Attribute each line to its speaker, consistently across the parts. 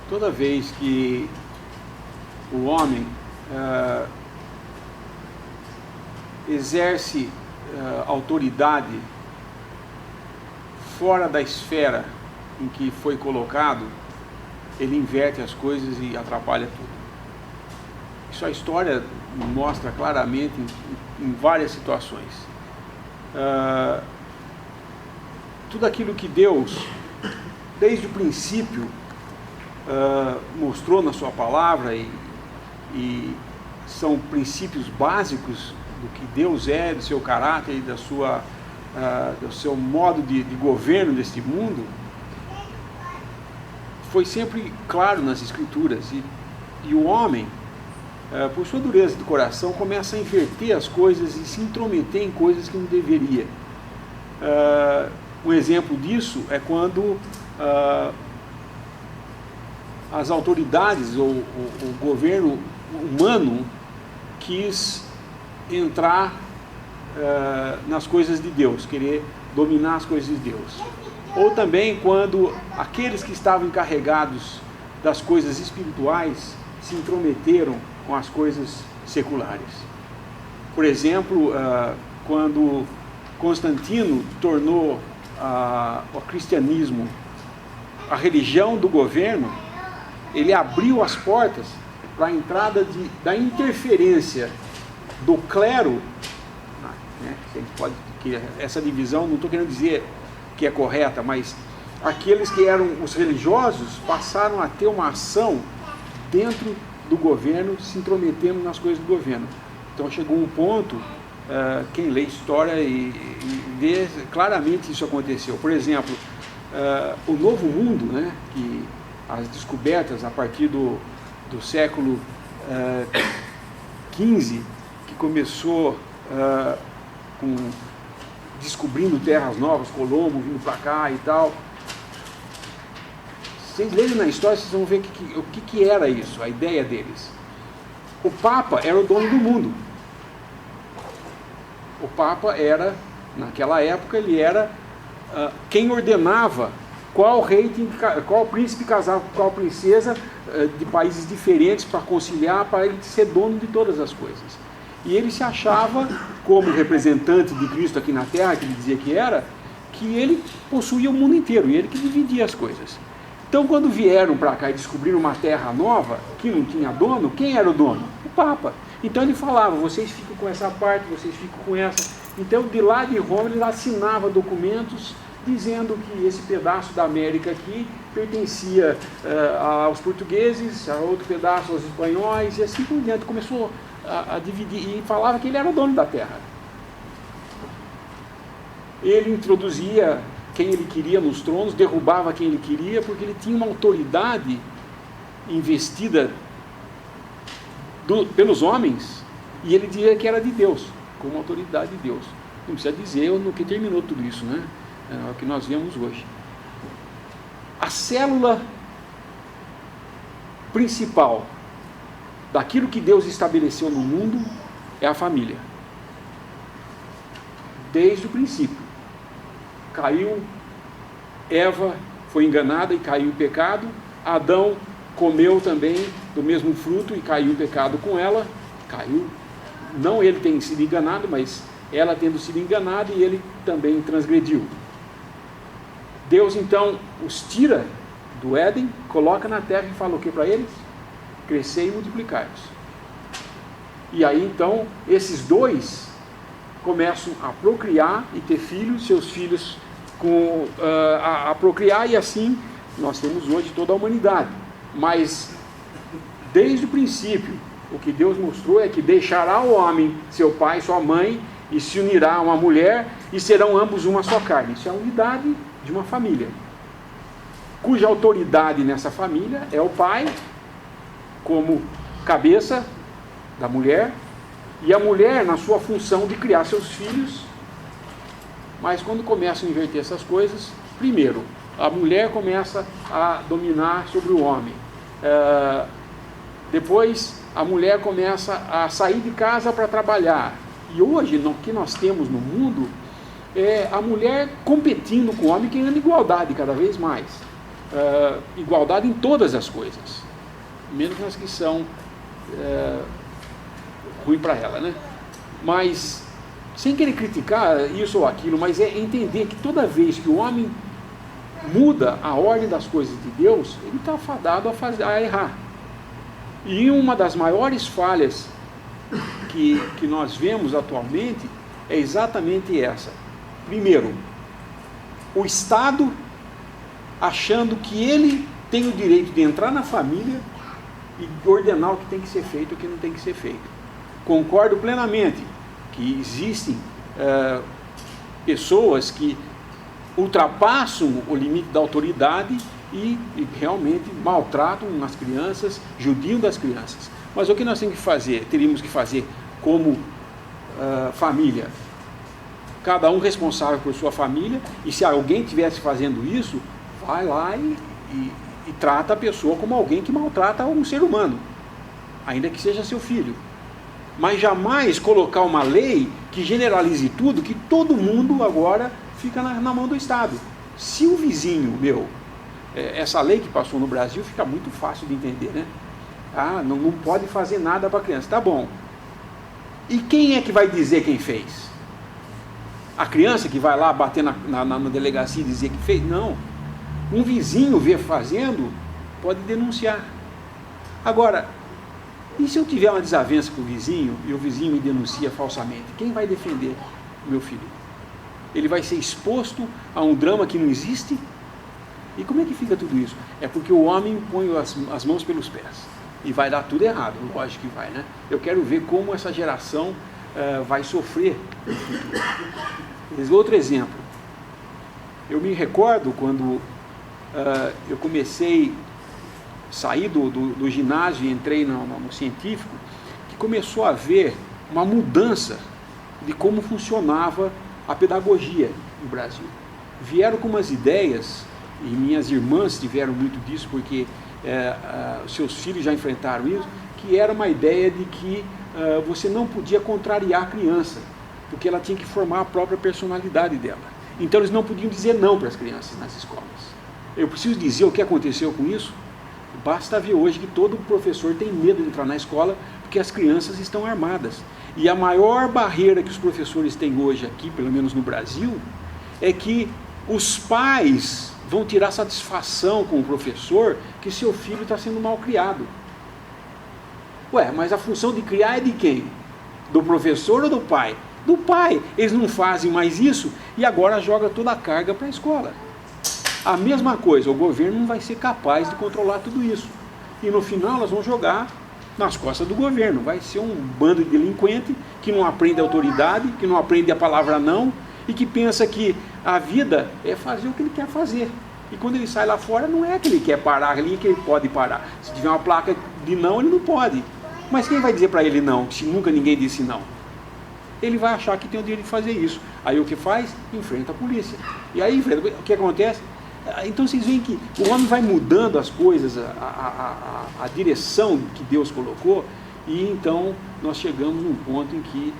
Speaker 1: Toda vez que o homem exerce autoridade fora da esfera em que foi colocado, ele inverte as coisas e atrapalha tudo. Isso a história mostra claramente em várias situações. Tudo aquilo que Deus, desde o princípio, mostrou na sua palavra e são princípios básicos do que Deus é, do seu caráter e do seu modo de governo deste mundo, foi sempre claro nas Escrituras. E o homem, por sua dureza de coração, começa a inverter as coisas e se intrometer em coisas que não deveria. Um exemplo disso é quando as autoridades ou o governo humano quis entrar nas coisas de Deus, querer dominar as coisas de Deus. Ou também quando aqueles que estavam encarregados das coisas espirituais se intrometeram com as coisas seculares. Por exemplo, quando Constantino tornou o cristianismo a religião do governo, ele abriu as portas para a entrada da interferência do clero, né? A gente pode, que essa divisão, não estou querendo dizer que é correta, mas aqueles que eram os religiosos passaram a ter uma ação dentro do governo, se intrometendo nas coisas do governo. Então chegou um ponto, quem lê história e vê claramente isso aconteceu. Por exemplo, o Novo Mundo, né, que as descobertas a partir do século XV, que começou descobrindo terras novas, Colombo vindo para cá e tal. Vocês lerem na história, vocês vão ver o que era isso, a ideia deles. O Papa era o dono do mundo. O Papa era, naquela época, ele era quem ordenava qual rei, qual príncipe casava com qual princesa de países diferentes para conciliar, para ele ser dono de todas as coisas. E ele se achava, como representante de Cristo aqui na Terra, que ele dizia que era, que ele possuía o mundo inteiro, e ele que dividia as coisas. Então, quando vieram para cá e descobriram uma terra nova, que não tinha dono, quem era o dono? O Papa. Então ele falava, vocês ficam com essa parte, vocês ficam com essa. Então, de lá de Roma, ele assinava documentos dizendo que esse pedaço da América aqui pertencia aos portugueses, a outro pedaço aos espanhóis, e assim por diante. Começou a dividir, e falava que ele era o dono da terra. Ele introduzia quem ele queria nos tronos, derrubava quem ele queria, porque ele tinha uma autoridade investida pelos homens, e ele dizia que era de Deus, como autoridade de Deus. Não precisa dizer no que terminou tudo isso, né? É o que nós vemos hoje. A célula principal daquilo que Deus estabeleceu no mundo é a família. Desde o princípio. Caiu, Eva foi enganada e caiu em pecado. Adão comeu também do mesmo fruto e caiu em pecado com ela. Caiu, não ele tem sido enganado, mas ela tendo sido enganada, e ele também transgrediu. Deus então os tira do Éden, coloca na terra e fala o que para eles? Crescer e multiplicar-vos. E aí então esses dois começam a procriar e ter filhos, seus filhos a procriar, e assim nós temos hoje toda a humanidade. Mas desde o princípio o que Deus mostrou é que deixará o homem seu pai e sua mãe e se unirá a uma mulher e serão ambos uma só carne. Isso é a unidade de uma família, cuja autoridade nessa família é o pai como cabeça da mulher, e a mulher na sua função de criar seus filhos. Mas quando começam a inverter essas coisas, primeiro, a mulher começa a dominar sobre o homem. Depois, a mulher começa a sair de casa para trabalhar. E hoje, o que nós temos no mundo é a mulher competindo com o homem, querendo igualdade cada vez mais. igualdade em todas as coisas, menos nas que são ruins para ela, né? Mas, sem querer criticar isso ou aquilo, mas é entender que toda vez que o homem muda a ordem das coisas de Deus, ele está fadado a errar. E uma das maiores falhas que nós vemos atualmente é exatamente essa. Primeiro, o Estado achando que ele tem o direito de entrar na família e ordenar o que tem que ser feito e o que não tem que ser feito. Concordo plenamente que existem pessoas que ultrapassam o limite da autoridade e realmente maltratam as crianças, judiam das crianças. Mas o que nós teríamos que fazer como família? Cada um responsável por sua família, e se alguém estivesse fazendo isso, vai lá e trata a pessoa como alguém que maltrata um ser humano, ainda que seja seu filho. Mas jamais colocar uma lei que generalize tudo, que todo mundo agora fica na mão do Estado. Se o vizinho meu, essa lei que passou no Brasil fica muito fácil de entender, né? Não pode fazer nada para a criança. Tá bom. E quem é que vai dizer quem fez? A criança que vai lá bater na delegacia e dizer que fez? Não. Um vizinho vê fazendo, pode denunciar. Agora, e se eu tiver uma desavença com o vizinho e o vizinho me denuncia falsamente? Quem vai defender o meu filho? Ele vai ser exposto a um drama que não existe? E como é que fica tudo isso? É porque o homem põe as mãos pelos pés. E vai dar tudo errado, lógico que vai, né? Eu quero ver como essa geração vai sofrer no futuro. Outro exemplo. Eu me recordo quando eu comecei a sair do ginásio e entrei no científico, que começou a haver uma mudança de como funcionava a pedagogia no Brasil. Vieram com umas ideias, e minhas irmãs tiveram muito disso, porque seus filhos já enfrentaram isso, que era uma ideia de que você não podia contrariar a criança, porque ela tinha que formar a própria personalidade dela. Então eles não podiam dizer não para as crianças nas escolas. Eu preciso dizer o que aconteceu com isso? Basta ver hoje que todo professor tem medo de entrar na escola, porque as crianças estão armadas. E a maior barreira que os professores têm hoje aqui, pelo menos no Brasil, é que os pais vão tirar satisfação com o professor que seu filho está sendo mal criado. Mas a função de criar é de quem? Do professor ou do pai? Do pai. Eles não fazem mais isso e agora joga toda a carga para a escola. A mesma coisa, o governo não vai ser capaz de controlar tudo isso. E no final nós vamos jogar nas costas do governo. Vai ser um bando de delinquente que não aprende a autoridade, que não aprende a palavra não, e que pensa que a vida é fazer o que ele quer fazer. E quando ele sai lá fora, não é que ele quer parar ali, que ele pode parar. Se tiver uma placa de não, ele não pode. Mas quem vai dizer para ele não, se nunca ninguém disse não? Ele vai achar que tem o direito de fazer isso. Aí o que faz? Enfrenta a polícia. E aí, o que acontece? Então vocês veem que o homem vai mudando as coisas, a direção que Deus colocou, e então nós chegamos num ponto em que,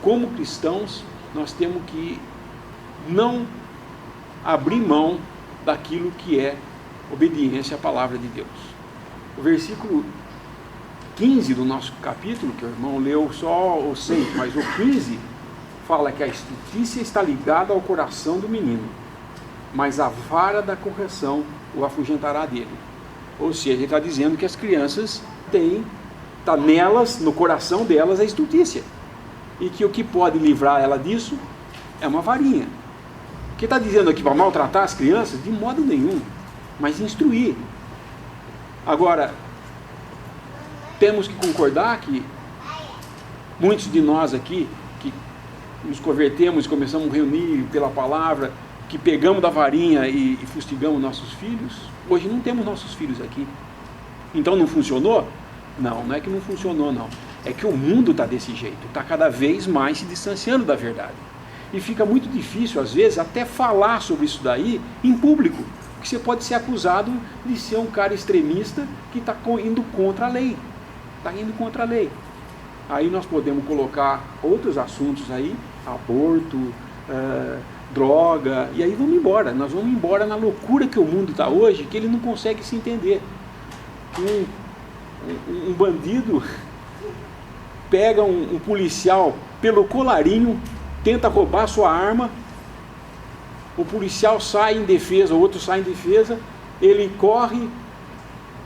Speaker 1: como cristãos, nós temos que não abrir mão daquilo que é obediência à palavra de Deus. O versículo 15 do nosso capítulo, que o irmão leu só o 6, mas o 15 fala que a justiça está ligada ao coração do menino, mas a vara da correção o afugentará dele. Ou seja, ele está dizendo que as crianças está nelas, no coração delas, a estultícia. E que o que pode livrar ela disso é uma varinha. O que está dizendo aqui para maltratar as crianças? De modo nenhum, mas instruir. Agora, temos que concordar que muitos de nós aqui, que nos convertemos e começamos a reunir pela palavra, que pegamos da varinha e fustigamos nossos filhos, hoje não temos nossos filhos aqui. Então não funcionou? Não é que não funcionou, não. É que o mundo está desse jeito, está cada vez mais se distanciando da verdade. E fica muito difícil, às vezes, até falar sobre isso daí em público, porque você pode ser acusado de ser um cara extremista que está indo contra a lei. Está indo contra a lei. Aí nós podemos colocar outros assuntos aí, aborto, droga, e aí vamos embora. Nós vamos embora na loucura que o mundo está hoje, que ele não consegue se entender. Um bandido pega um policial pelo colarinho, tenta roubar sua arma, o policial sai em defesa, o outro sai em defesa, ele corre,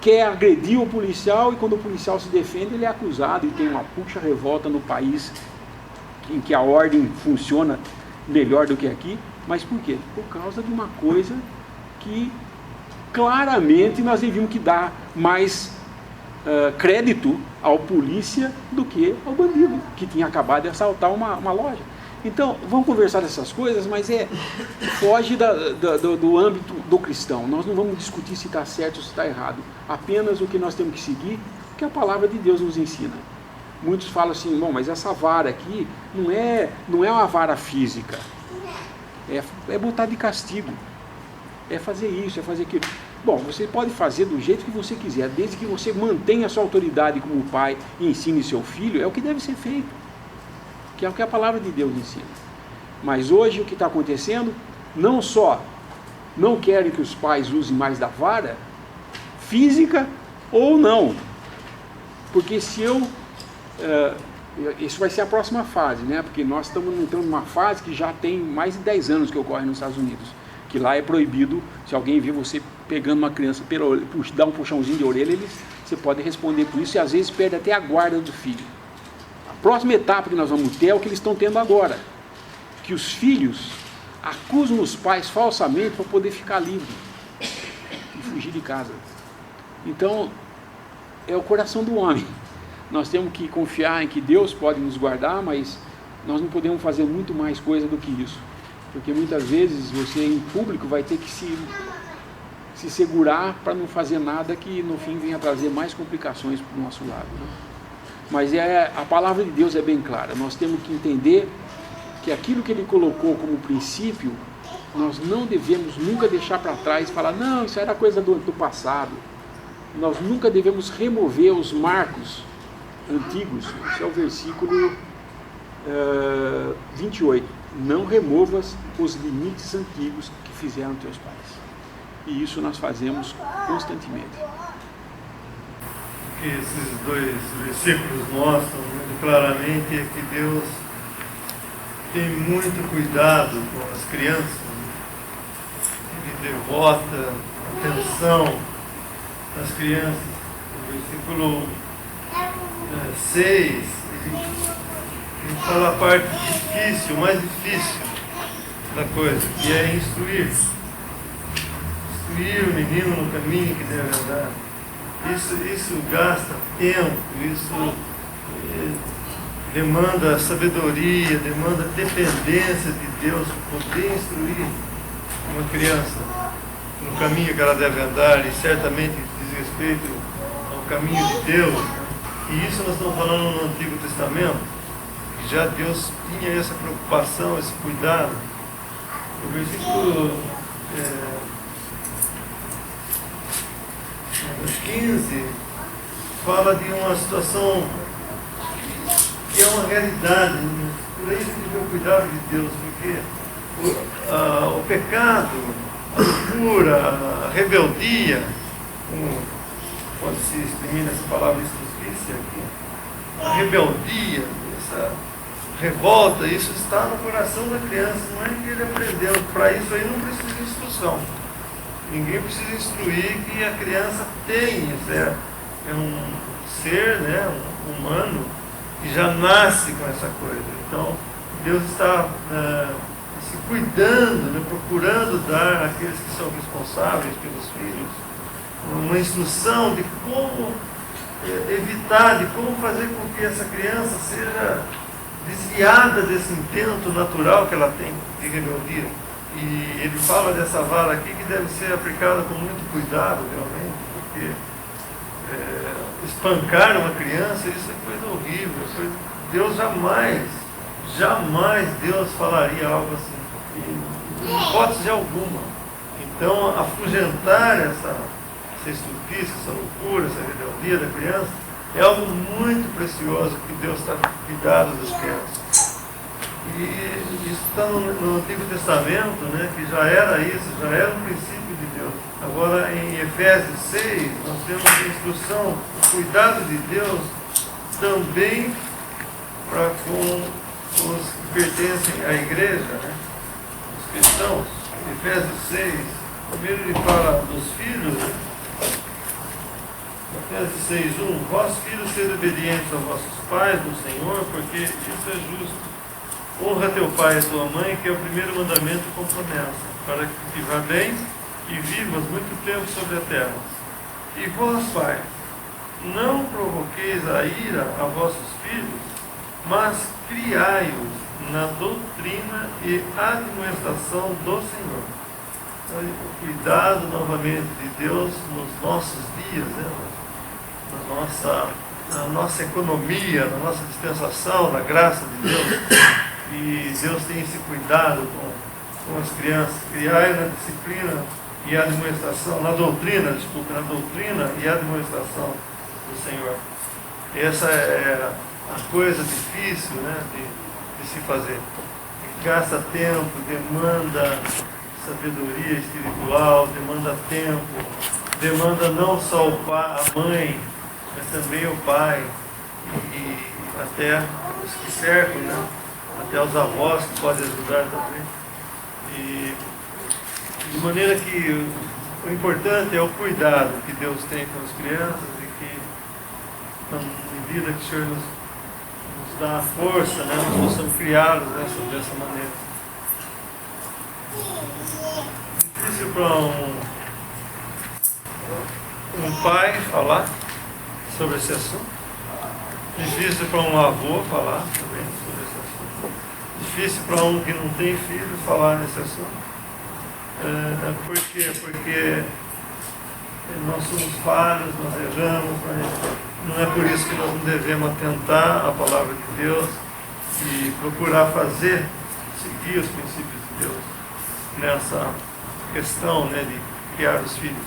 Speaker 1: quer agredir o policial, e quando o policial se defende, ele é acusado, e tem uma puxa-revolta no país em que a ordem funciona melhor do que aqui. Mas por quê? Por causa de uma coisa que claramente nós devíamos que dar mais crédito ao polícia do que ao bandido, que tinha acabado de assaltar uma loja. Então, vamos conversar dessas coisas, mas foge do âmbito do cristão. Nós não vamos discutir se está certo ou se está errado. Apenas o que nós temos que seguir, que a palavra de Deus nos ensina. Muitos falam assim, bom, mas essa vara aqui não é uma vara física. É botar de castigo. É fazer isso, é fazer aquilo. Bom, você pode fazer do jeito que você quiser, desde que você mantenha a sua autoridade como pai e ensine seu filho, é o que deve ser feito. Que é o que a palavra de Deus ensina. Mas hoje o que está acontecendo, não só não querem que os pais usem mais da vara física ou não. Porque se isso vai ser a próxima fase, né? Porque nós estamos entrando numa fase que já tem mais de 10 anos que ocorre nos Estados Unidos. Que lá é proibido, se alguém vir você pegando uma criança pela orelha, dar um puxãozinho de orelha, você pode responder por isso, e às vezes perde até a guarda do filho. A próxima etapa que nós vamos ter é o que eles estão tendo agora. Que os filhos acusam os pais falsamente para poder ficar livre e fugir de casa. Então, é o coração do homem. Nós temos que confiar em que Deus pode nos guardar, mas nós não podemos fazer muito mais coisa do que isso. Porque muitas vezes você em público vai ter que se segurar para não fazer nada que no fim venha trazer mais complicações para o nosso lado, né? Mas a palavra de Deus é bem clara. Nós temos que entender que aquilo que Ele colocou como princípio, nós não devemos nunca deixar para trás e falar, não, isso era coisa do passado. Nós nunca devemos remover os marcos antigos. Esse é o versículo 28. Não removas os limites antigos que fizeram teus pais. E isso nós fazemos constantemente.
Speaker 2: O que esses dois versículos mostram muito claramente é que Deus tem muito cuidado com as crianças. Ele devota atenção às crianças. No versículo 6, ele fala a parte difícil, o mais difícil da coisa, que é instruir. Instruir o menino no caminho que deve andar. Isso gasta tempo, isso demanda sabedoria, demanda dependência de Deus para poder instruir uma criança no caminho que ela deve andar, e certamente diz respeito ao caminho de Deus. E isso nós estamos falando no Antigo Testamento, que já Deus tinha essa preocupação, esse cuidado. O versículo 15 fala de uma situação que é uma realidade. Por aí a gente vê o cuidado de Deus, porque o pecado, a loucura, a rebeldia, como pode se exprimir nessa palavra injustiça aqui, a rebeldia, essa revolta, isso está no coração da criança, não é que ele aprendeu. Para isso aí não precisa de instrução. Ninguém precisa instruir que a criança tem, é um ser, né, um humano, que já nasce com essa coisa. Então, Deus está se cuidando, né, procurando dar àqueles que são responsáveis pelos filhos uma instrução de como evitar, de como fazer com que essa criança seja desviada desse intento natural que ela tem de rebeldia. E ele fala dessa vara aqui que deve ser aplicada com muito cuidado, realmente, porque espancar uma criança, isso é coisa horrível. Deus jamais Deus falaria algo assim, em hipótese alguma. Então, afugentar essa estultícia, essa loucura, essa rebeldia da criança, é algo muito precioso que Deus está cuidado das crianças. E isso está no Antigo Testamento, né, que já era isso, já era um princípio de Deus. Agora, em Efésios 6, nós temos a instrução, o cuidado de Deus também para com os que pertencem à igreja, né, os cristãos. Efésios 6, primeiro ele fala dos filhos, né? Efésios 6:1, vós filhos sede obedientes aos vossos pais no Senhor, porque isso é justo. Honra teu pai e tua mãe, que é o primeiro mandamento com promessa, para que te vá bem e vivas muito tempo sobre a terra. E vós, pais, não provoqueis a ira a vossos filhos, mas criai-os na doutrina e admoestação do Senhor. Então, o cuidado novamente de Deus nos nossos dias, né? na nossa economia, na nossa dispensação, na graça de Deus. E Deus tem esse cuidado com as crianças, criar na disciplina e admoestação, na doutrina e admoestação do Senhor. Essa é a coisa difícil, né, de se fazer. Gasta tempo, demanda sabedoria espiritual, demanda tempo, demanda não só a mãe, mas também o pai e até os que cercam, né? Até os avós que podem ajudar também. E de maneira que o importante é o cuidado que Deus tem com as crianças e que, na medida que o Senhor nos dá a força, né, nós possamos criá-los dessa maneira. Difícil para um pai falar sobre esse assunto. Difícil para um avô falar também sobre esse assunto. Difícil para um que não tem filho falar nesse assunto. Por quê? Porque nós somos falhos, nós erramos, mas não é por isso que nós não devemos atentar à palavra de Deus e procurar seguir os princípios de Deus nessa questão, né, de criar os filhos.